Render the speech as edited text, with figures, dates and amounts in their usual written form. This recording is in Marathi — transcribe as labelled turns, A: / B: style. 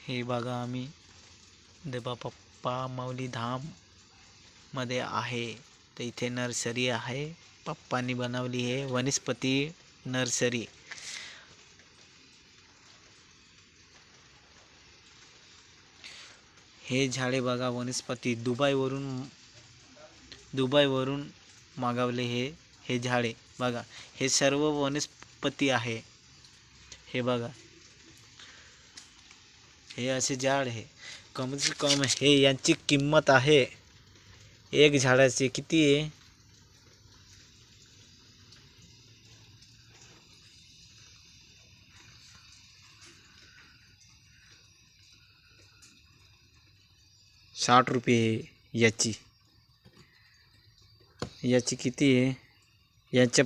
A: हे बघा आम्ही देवाप्पा माऊली धाम मध्ये आहे. तर इथे नर्सरी आहे. पप्पांनी बनवली आहे वनस्पती नर्सरी. हे झाडे बघा वनस्पती दुबईवरून मागवले हे झाडे बघा. हे सर्व वनस्पती आहे. हे बघा हे असे झाड आहे. कम से कम हे यांची किंमत आहे एक झाडाची किती आहे? 60 रुपये याची किती आहे? याच्या